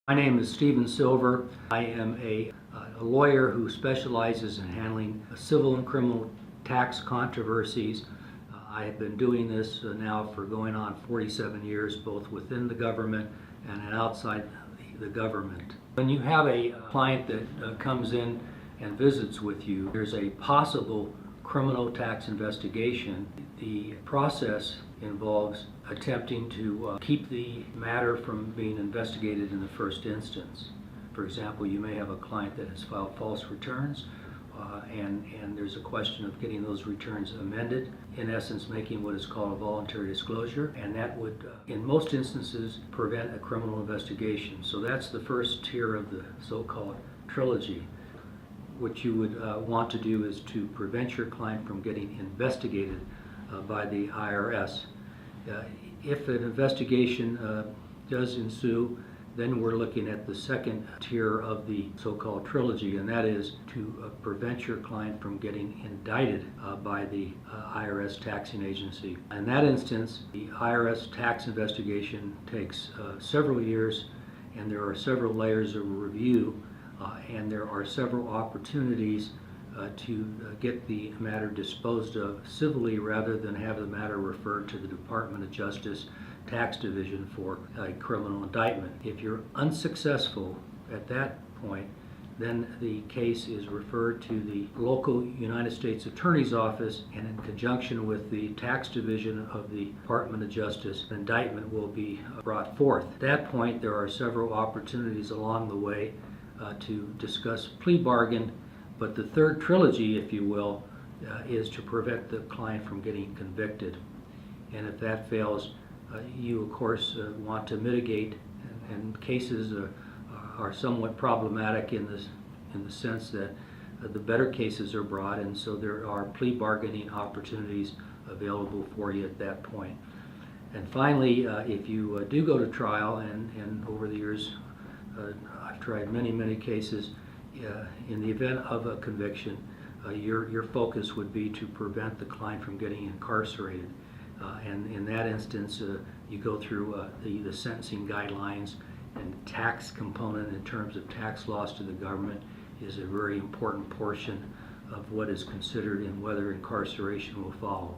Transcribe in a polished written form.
My name is Stephen Silver. I am a lawyer who specializes in handling civil and criminal tax controversies. I have been doing this now for going on 47 years, both within the government and outside the government. When you have a client that comes in and visits with you, there's a possible criminal tax investigation. The process involves attempting to keep the matter from being investigated in the first instance. For example, you may have a client that has filed false returns and there's a question of getting those returns amended, in essence making what is called a voluntary disclosure, and that would in most instances prevent a criminal investigation. So that's the first tier of the so-called trilogy. What you would want to do is to prevent your client from getting investigated by the IRS. If an investigation does ensue, then we're looking at the second tier of the so-called trilogy, and that is to prevent your client from getting indicted by the IRS Taxing Agency. In that instance, the IRS tax investigation takes several years, and there are several layers of review, and there are several opportunities to get the matter disposed of civilly rather than have the matter referred to the Department of Justice Tax Division for a criminal indictment. If you're unsuccessful at that point, then the case is referred to the local United States Attorney's Office, and in conjunction with the Tax Division of the Department of Justice, an indictment will be brought forth. At that point, there are several opportunities along the way to discuss plea bargain, but the third trilogy, if you will, is to prevent the client from getting convicted. And if that fails, you of course want to mitigate, and cases are somewhat problematic in the sense that the better cases are brought, and so there are plea bargaining opportunities available for you at that point. And finally, if you do go to trial, and over the years I've tried many cases, in the event of a conviction, your focus would be to prevent the client from getting incarcerated. And in that instance, you go through the sentencing guidelines, and the tax component in terms of tax loss to the government is a very important portion of what is considered and whether incarceration will follow.